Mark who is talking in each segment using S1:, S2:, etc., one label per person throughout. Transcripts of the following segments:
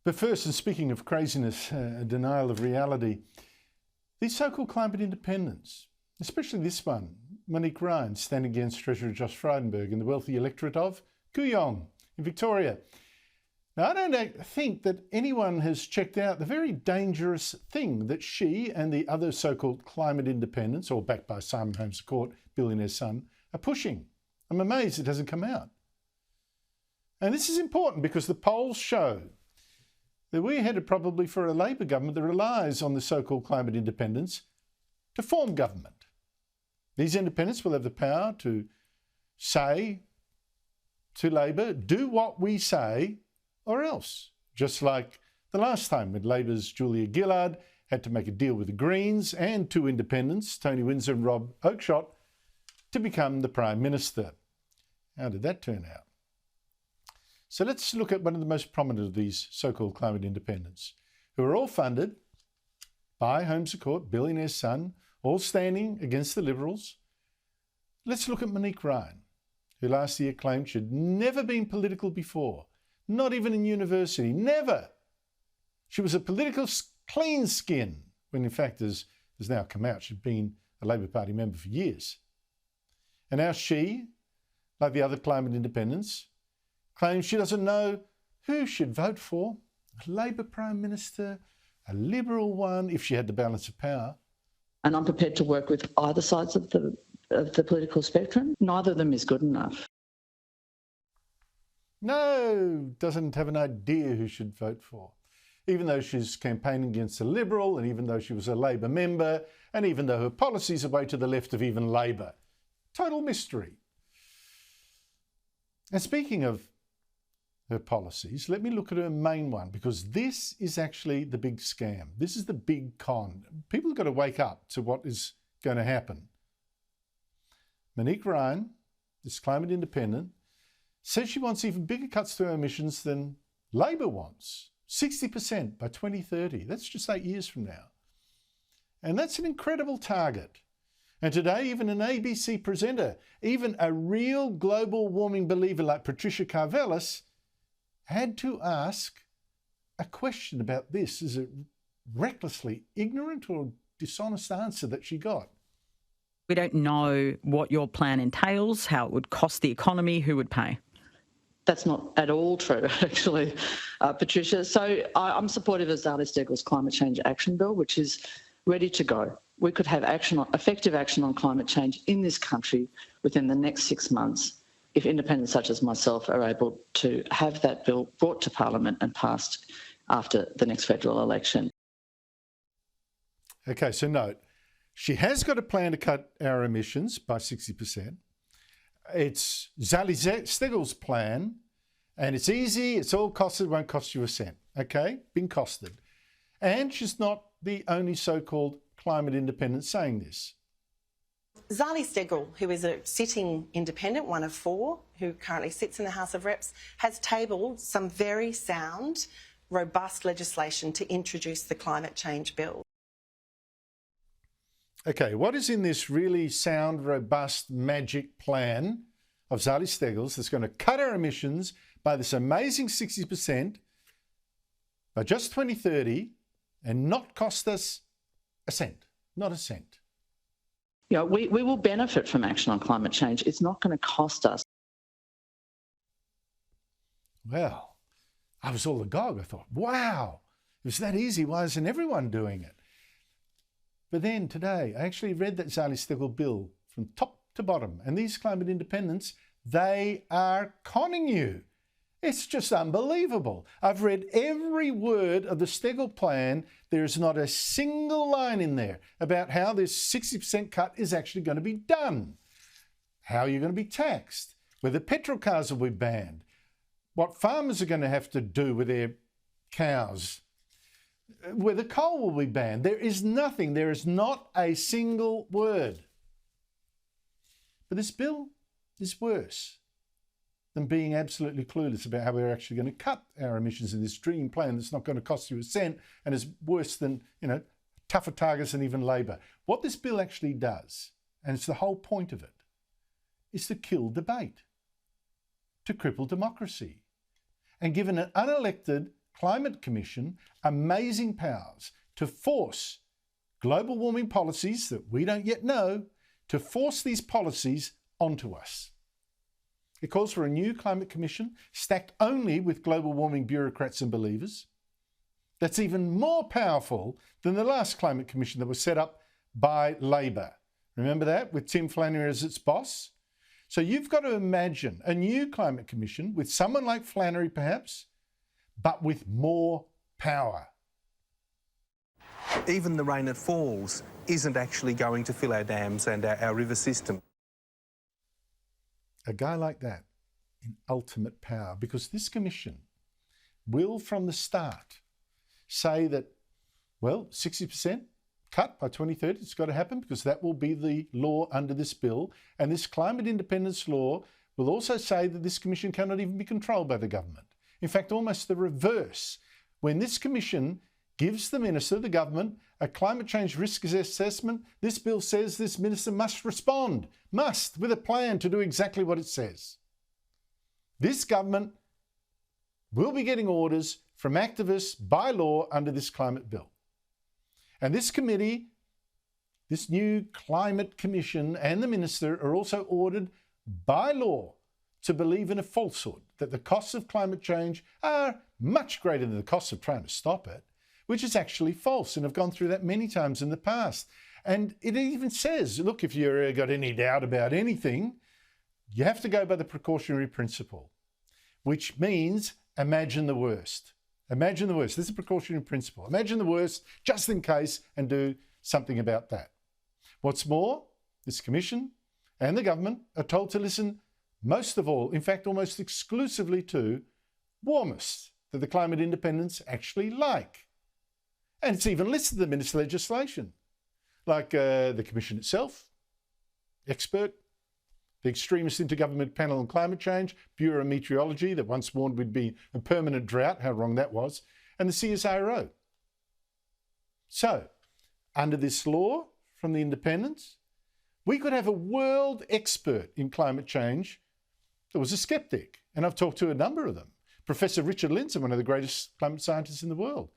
S1: But first, and speaking of craziness, denial of reality, these so-called climate independents, especially this one, Monique Ryan, standing against Treasurer Josh Frydenberg in the wealthy electorate of Kooyong in Victoria. Now, I don't think that anyone has checked out the very dangerous thing that she and the other so-called climate independents, all backed by Simon Holmes à Court, billionaire's son, are pushing. I'm amazed it hasn't come out. And this is important because the polls show that we're headed probably for a Labor government that relies on the so-called climate independents to form government. These independents will have the power to say to Labor, do what we say or else. Just like the last time when Labor's Julia Gillard had to make a deal with the Greens and two independents, Tony Windsor and Rob Oakeshott, to become the Prime Minister. How did that turn out? So let's look at one of the most prominent of these so-called climate independents, who are all funded by Holmes à Court, billionaire's son, all standing against the Liberals. Let's look at Monique Ryan, who last year claimed she'd never been political before, not even in university, never. She was a political clean skin, when in fact, as has now come out, she'd been a Labor Party member for years. And now she, like the other climate independents, claims she doesn't know who she'd vote for, a Labor Prime Minister, a Liberal one, if she had the balance of power.
S2: And I'm prepared to work with either sides of the political spectrum. Neither of them is good enough.
S1: No, doesn't have an idea who she'd vote for. Even though she's campaigning against a Liberal, and even though she was a Labor member, and even though her policies are way to the left of even Labor. Total mystery. And speaking of her policies, let me look at her main one, because this is actually the big scam. This is the big con. People have got to wake up to what is going to happen. Monique Ryan, this climate independent, says she wants even bigger cuts to her emissions than Labor wants. 60% by 2030. That's just 8 years from now. And that's an incredible target. And today, even an ABC presenter, even a real global warming believer like Patricia Karvelas, had to ask a question about this. Is it recklessly ignorant or dishonest answer that she got?
S3: We don't know what your plan entails, how it would cost the economy, who would pay.
S2: That's not at all true, actually, Patricia. So I'm supportive of Zali Steggall's Climate Change Action Bill, which is ready to go. We could have effective action on climate change in this country within the next 6 months if independents such as myself are able to have that bill brought to Parliament and passed after the next federal election.
S1: Okay, so note, she has got a plan to cut our emissions by 60%. It's Zali Steggall's plan, and it's easy, it's all costed, won't cost you a cent. Okay, been costed. And she's not the only so-called climate independent saying this.
S4: Zali Steggall, who is a sitting independent, one of 4, who currently sits in the House of Reps, has tabled some very sound, robust legislation to introduce the climate change bill.
S1: Okay, what is in this really sound, robust, magic plan of Zali Steggall's that's going to cut our emissions by this amazing 60% by just 2030 and not cost us a cent, not a cent?
S2: You know, we will benefit from action on climate change. It's not going to cost us.
S1: Well, I was all agog. I thought, wow, if it's that easy, why isn't everyone doing it? But then today, I actually read that Zali Steggall bill from top to bottom. And these climate independents, they are conning you. It's just unbelievable. I've read every word of the Steggall plan. There's not a single line in there about how this 60% cut is actually going to be done, how you're going to be taxed, whether petrol cars will be banned, what farmers are going to have to do with their cows, whether coal will be banned. There is nothing. There is not a single word. But this bill is worse than being absolutely clueless about how we're actually going to cut our emissions in this dream plan that's not going to cost you a cent and is worse than, tougher targets than even Labor. What this bill actually does, and it's the whole point of it, is to kill debate, to cripple democracy, and give an unelected Climate Commission amazing powers to force global warming policies that we don't yet know, to force these policies onto us. It calls for a new Climate Commission stacked only with global warming bureaucrats and believers. That's even more powerful than the last Climate Commission that was set up by Labor. Remember that, with Tim Flannery as its boss? So you've got to imagine a new Climate Commission with someone like Flannery perhaps, but with more power.
S5: Even the rain that falls isn't actually going to fill our dams and our river system.
S1: A guy like that in ultimate power, because this commission will from the start say that, well, 60% cut by 2030, it's got to happen because that will be the law under this bill. And this climate independence law will also say that this commission cannot even be controlled by the government. In fact, almost the reverse. When this commission gives the minister, the government, a climate change risk assessment, this bill says this minister must respond, with a plan to do exactly what it says. This government will be getting orders from activists by law under this climate bill. And this committee, this new climate commission and the minister are also ordered by law to believe in a falsehood that the costs of climate change are much greater than the costs of trying to stop it, which is actually false, and I've gone through that many times in the past. And it even says, look, if you've got any doubt about anything, you have to go by the precautionary principle, which means imagine the worst. Imagine the worst. This is a precautionary principle. Imagine the worst just in case and do something about that. What's more, this commission and the government are told to listen most of all, in fact, almost exclusively to warmists that the climate independents actually like. And it's even listed them in its legislation, like the commission itself, expert, the extremist intergovernment panel on climate change, Bureau of Meteorology that once warned we'd be a permanent drought, how wrong that was, and the CSIRO. So, under this law from the independents, we could have a world expert in climate change that was a skeptic, and I've talked to a number of them. Professor Richard Lindzen, one of the greatest climate scientists in the world,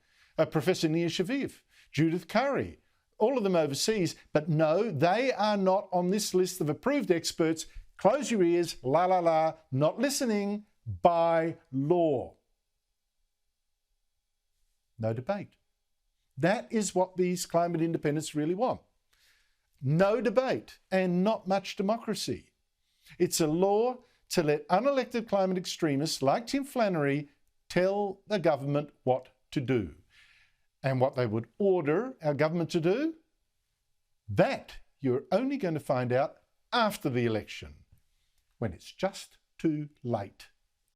S1: Professor Nir Shaviv, Judith Curry, all of them overseas, but no, they are not on this list of approved experts. Close your ears, la la la, not listening, by law. No debate. That is what these climate independents really want. No debate and not much democracy. It's a law to let unelected climate extremists like Tim Flannery tell the government what to do. And what they would order our government to do, that you're only going to find out after the election, when it's just too late.